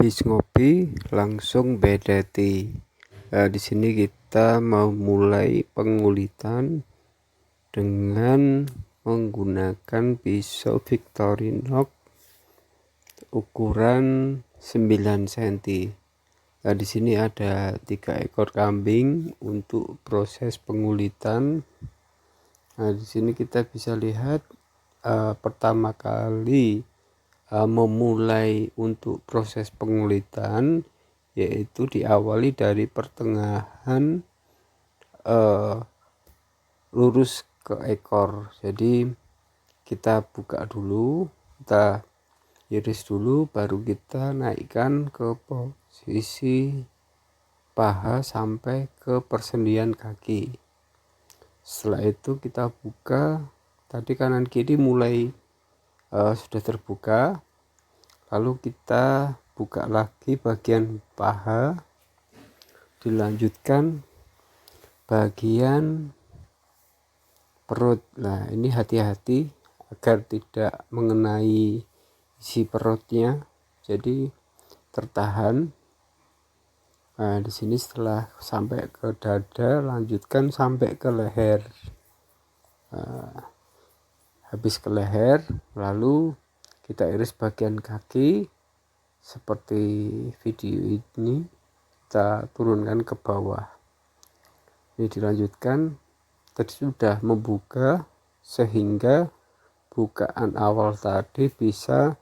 Habis ngopi langsung bedeti. Di sini kita mau mulai pengulitan dengan menggunakan pisau Victorinox ukuran 9 cm. Di sini ada 3 ekor kambing untuk proses pengulitan. Di sini kita bisa lihat pertama kali memulai untuk proses pengulitan, yaitu diawali dari pertengahan lurus ke ekor. Jadi kita buka dulu, kita iris dulu, baru kita naikkan ke posisi paha sampai ke persendian kaki. Setelah itu kita buka, tadi kanan kiri mulai sudah terbuka, lalu kita buka lagi bagian paha, dilanjutkan bagian perut. Nah, ini hati-hati agar tidak mengenai isi perutnya, jadi tertahan. Nah, di sini setelah sampai ke dada, lanjutkan sampai ke leher. Habis ke leher, lalu kita iris bagian kaki seperti video ini, kita turunkan ke bawah. Ini dilanjutkan, tadi sudah membuka sehingga bukaan awal tadi bisa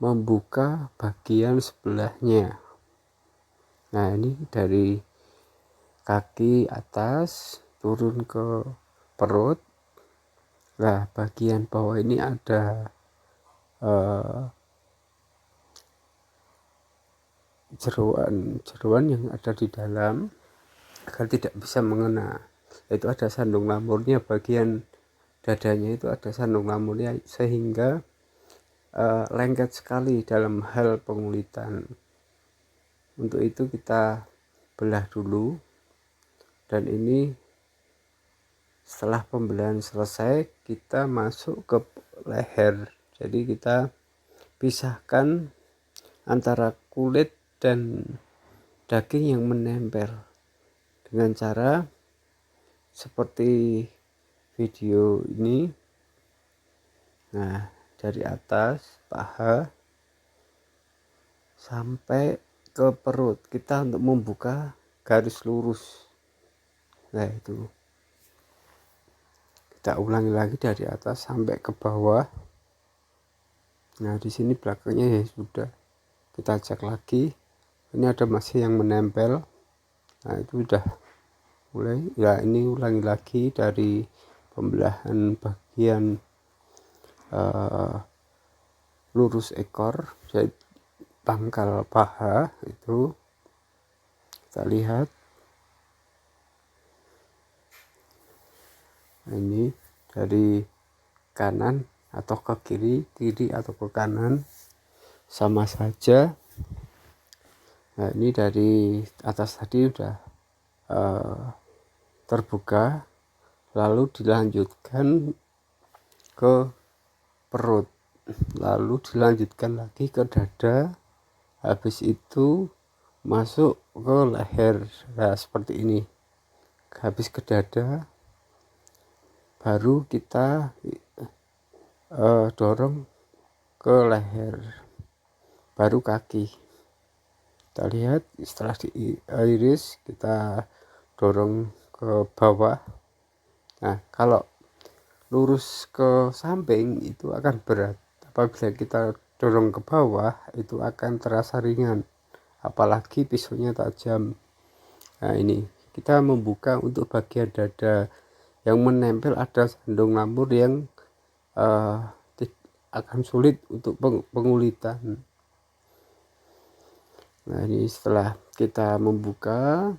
membuka bagian sebelahnya. Nah, ini dari kaki atas turun ke perut. Nah, bagian bawah ini ada jeroan yang ada di dalam agar tidak bisa mengena. Itu ada sandung lamurnya, bagian dadanya itu ada sandung lamurnya sehingga lengket sekali dalam hal pengulitan. Untuk itu kita belah dulu, dan ini setelah pembelahan selesai kita masuk ke leher. Jadi kita pisahkan antara kulit dan daging yang menempel dengan cara seperti video ini. Nah, dari atas paha sampai ke perut kita untuk membuka garis lurus. Nah, itu kita ulangi lagi dari atas sampai ke bawah. Nah, di sini belakangnya ya sudah, kita cek lagi, ini ada masih yang menempel. Nah, itu udah mulai ya. Ini ulangi lagi dari pembelahan bagian lurus ekor, jadi pangkal paha itu kita lihat. Nah, ini dari kanan atau ke kiri, kiri atau ke kanan sama saja. Nah, ini dari atas tadi udah terbuka, lalu dilanjutkan ke perut, lalu dilanjutkan lagi ke dada, habis itu masuk ke leher. Nah, seperti ini. Habis ke dada, baru kita dorong ke leher, baru kaki. Kita lihat setelah diiris, kita dorong ke bawah. Nah, kalau lurus ke samping itu akan berat, apabila kita dorong ke bawah itu akan terasa ringan, apalagi pisaunya tajam. Nah, ini kita membuka untuk bagian dada yang menempel, ada sandung lamur yang akan sulit untuk pengulitan. Nah, ini setelah kita membuka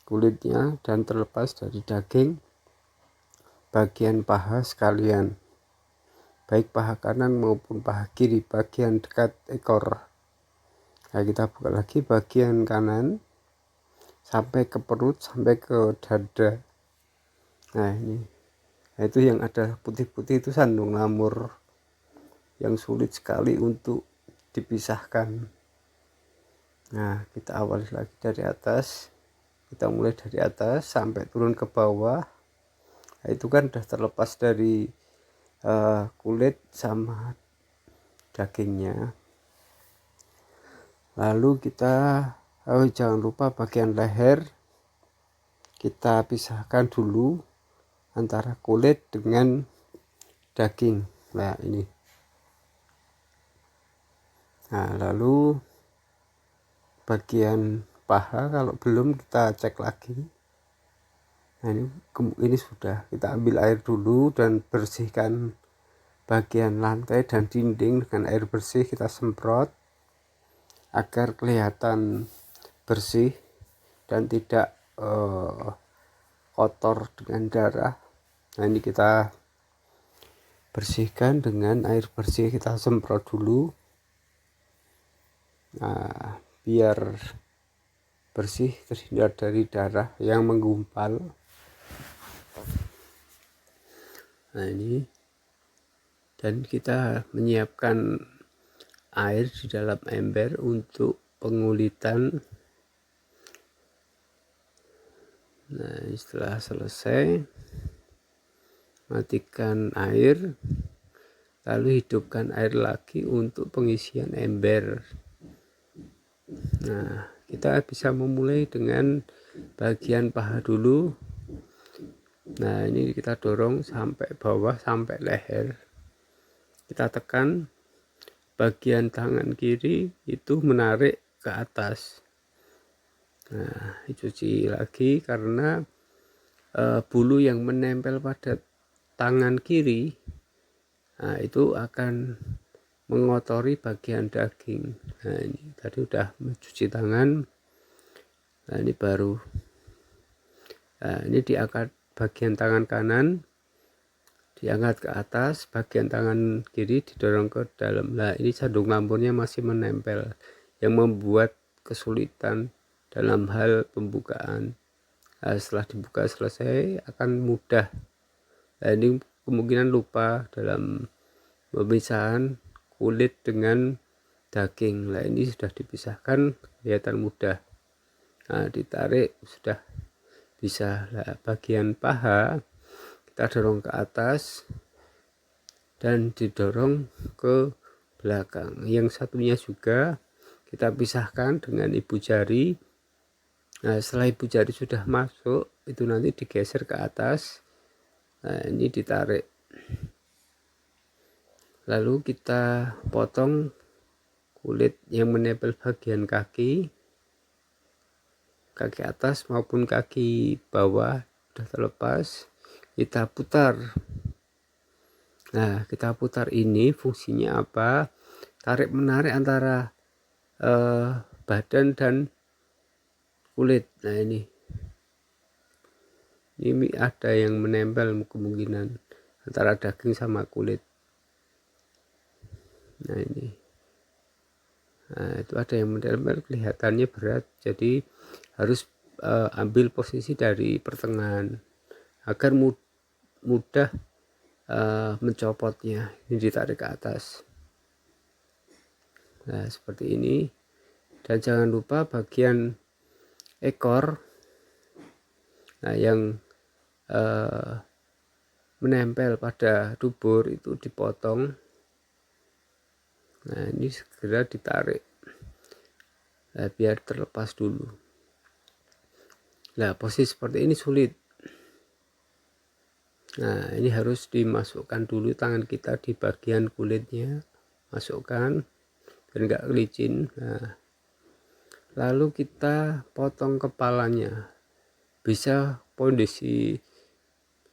kulitnya dan terlepas dari daging, bagian paha sekalian, baik paha kanan maupun paha kiri, bagian dekat ekor. Nah, kita buka lagi bagian kanan sampai ke perut, sampai ke dada. Nah, ini, nah itu yang ada putih-putih itu sandung lamur yang sulit sekali untuk dipisahkan. Nah, kita awali lagi dari atas, kita mulai dari atas sampai turun ke bawah. Nah, itu kan udah terlepas dari kulit sama dagingnya. Lalu kita jangan lupa bagian leher kita pisahkan dulu antara kulit dengan daging. Nah ini. Nah lalu bagian paha kalau belum kita cek lagi. Nah ini sudah, kita ambil air dulu dan bersihkan bagian lantai dan dinding dengan air bersih, kita semprot agar kelihatan bersih dan tidak kotor dengan darah. Nah ini kita bersihkan dengan air bersih, kita semprot dulu. Nah biar bersih, terhindar dari darah yang menggumpal. Nah ini, dan kita menyiapkan air di dalam ember untuk pengulitan. Nah setelah selesai, matikan air, lalu hidupkan air lagi untuk pengisian ember. Nah kita bisa memulai dengan bagian paha dulu. Nah ini kita dorong sampai bawah, sampai leher, kita tekan. Bagian tangan kiri itu menarik ke atas. Nah dicuci lagi karena bulu yang menempel pada tangan kiri, nah itu akan mengotori bagian daging. Nah ini tadi udah mencuci tangan. Nah ini baru, nah ini diangkat bagian tangan kanan, diangkat ke atas, bagian tangan kiri didorong ke dalam. Nah ini sandung lampunnya masih menempel, yang membuat kesulitan dalam hal pembukaan. Nah, setelah dibuka selesai akan mudah. Nah ini kemungkinan lupa dalam pemisahan kulit dengan daging. Nah ini sudah dipisahkan, kelihatan mudah. Nah ditarik sudah bisa. Nah, bagian paha kita dorong ke atas dan didorong ke belakang. Yang satunya juga kita pisahkan dengan ibu jari. Nah setelah ibu jari sudah masuk, itu nanti digeser ke atas. Nah ini ditarik, lalu kita potong kulit yang menempel bagian kaki atas maupun kaki bawah sudah terlepas, kita putar. Nah kita putar ini fungsinya apa? Tarik menarik antara badan dan kulit. Nah ini ada yang menempel kemungkinan antara daging sama kulit. Nah ini, nah itu ada yang menempel, kelihatannya berat, jadi harus ambil posisi dari pertengahan agar mudah mencopotnya. Ini ditarik ke atas. Nah seperti ini. Dan jangan lupa bagian ekor, nah yang menempel pada dubur itu dipotong. Nah ini segera ditarik, nah, biar terlepas dulu. Nah posisi seperti ini sulit. Nah ini harus dimasukkan dulu tangan kita di bagian kulitnya, masukkan dan enggak licin. Nah lalu kita potong kepalanya, bisa kondisi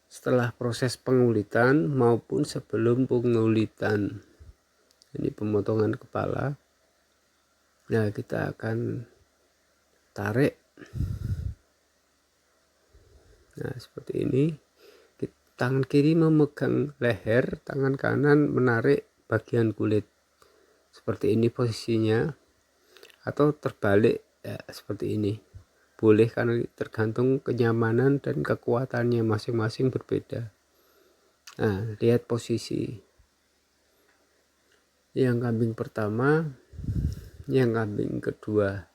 setelah proses pengulitan maupun sebelum pengulitan. Ini pemotongan kepala. Nah kita akan tarik. Nah seperti ini. Tangan kiri memegang leher, tangan kanan menarik bagian kulit. Seperti ini posisinya, atau terbalik ya, seperti ini. Boleh, karena tergantung kenyamanan dan kekuatannya masing-masing berbeda. Nah lihat posisi yang kambing pertama, yang kambing kedua.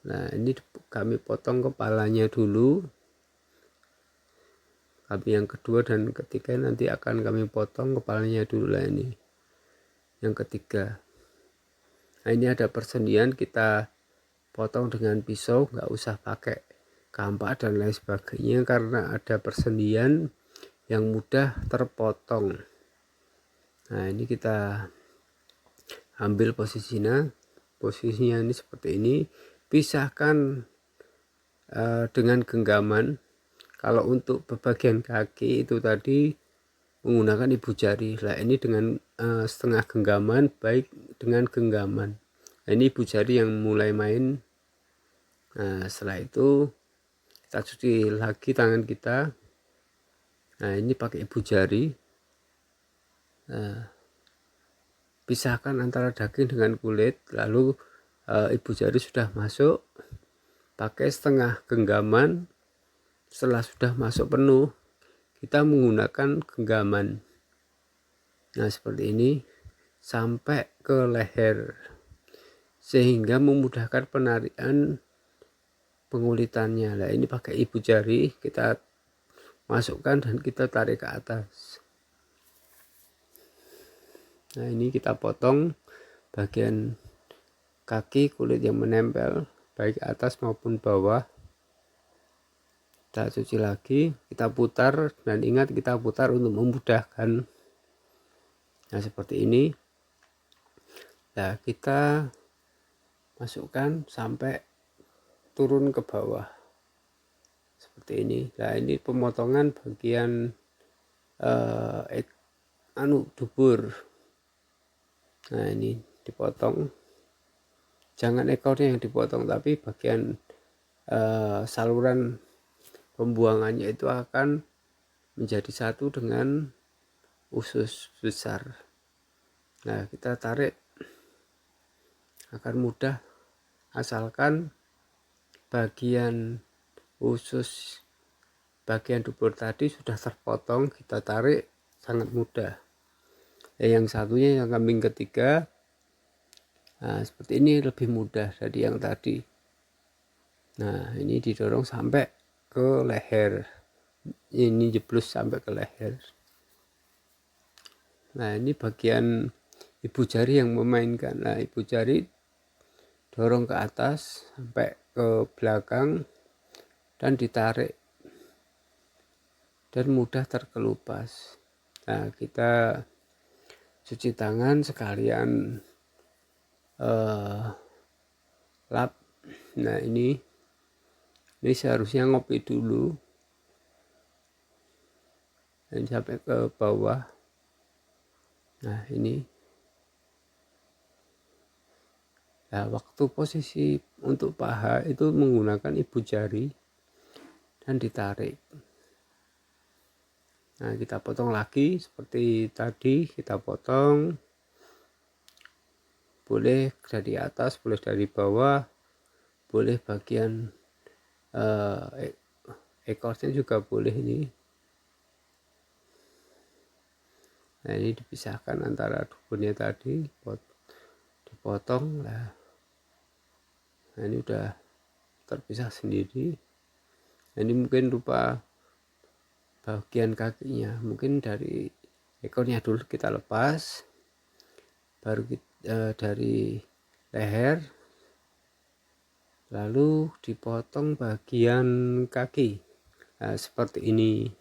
Nah, ini kami potong kepalanya dulu. Kami yang kedua dan ketiga nanti akan kami potong kepalanya dulu lah ini. Yang ketiga. Nah, ini ada persendian, kita potong dengan pisau, nggak usah pakai kampak dan lain sebagainya karena ada persendian yang mudah terpotong. Nah, ini kita ambil posisinya ini seperti ini, pisahkan dengan genggaman. Kalau untuk bagian kaki itu tadi menggunakan ibu jari. Nah, ini dengan setengah genggaman, baik dengan genggaman. Nah, ini ibu jari yang mulai main. Nah, setelah itu kita cuci lagi tangan kita. Nah, ini pakai ibu jari. Nah, pisahkan antara daging dengan kulit, lalu ibu jari sudah masuk, pakai setengah genggaman. Setelah sudah masuk penuh, kita menggunakan genggaman. Nah, seperti ini sampai ke leher, sehingga memudahkan penarikan pengulitannya. Nah, ini pakai ibu jari kita masukkan dan kita tarik ke atas. Nah, ini kita potong bagian kaki, kulit yang menempel baik atas maupun bawah. Kita cuci lagi, kita putar, dan ingat kita putar untuk memudahkan. Nah, seperti ini. Nah, kita masukkan sampai turun ke bawah seperti ini. Nah, ini pemotongan bagian dubur. Nah, ini dipotong, jangan ekornya yang dipotong, tapi bagian saluran pembuangannya itu akan menjadi satu dengan usus besar. Nah, kita tarik agar mudah, asalkan bagian usus bagian dubur tadi sudah terpotong, kita tarik sangat mudah. Yang satunya, yang kambing ketiga, nah, seperti ini lebih mudah dari yang tadi. Nah, ini didorong sampai ke leher, ini jeblus sampai ke leher. Nah, ini bagian ibu jari yang memainkan. Nah, ibu jari dorong ke atas sampai ke belakang dan ditarik, dan mudah terkelupas. Nah, kita cuci tangan sekalian lap. Nah, ini seharusnya ngopi dulu dan sampai ke bawah. Nah, ini. Nah, waktu posisi untuk paha itu menggunakan ibu jari dan ditarik. Nah, kita potong lagi seperti tadi, kita potong. Boleh dari atas, boleh dari bawah, boleh bagian ekornya juga boleh ini. Nah, ini dipisahkan antara duburnya tadi, dipotong lah. Nah, ini udah terpisah sendiri. Nah, ini mungkin rupa bagian kakinya, mungkin dari ekornya dulu kita lepas, baru kita, dari leher, lalu dipotong bagian kaki. Nah, seperti ini.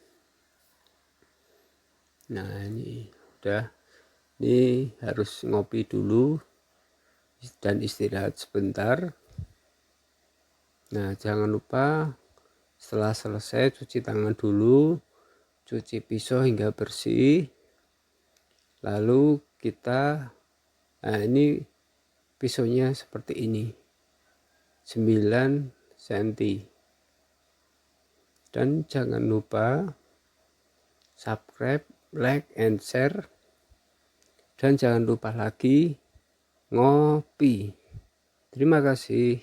Nah, ini udah, ini harus ngopi dulu dan istirahat sebentar. Nah, jangan lupa setelah selesai cuci tangan dulu, cuci pisau hingga bersih, lalu kita, nah, ini pisaunya seperti ini, 9 cm. Dan jangan lupa subscribe, like, and share, dan jangan lupa lagi ngopi. Terima kasih.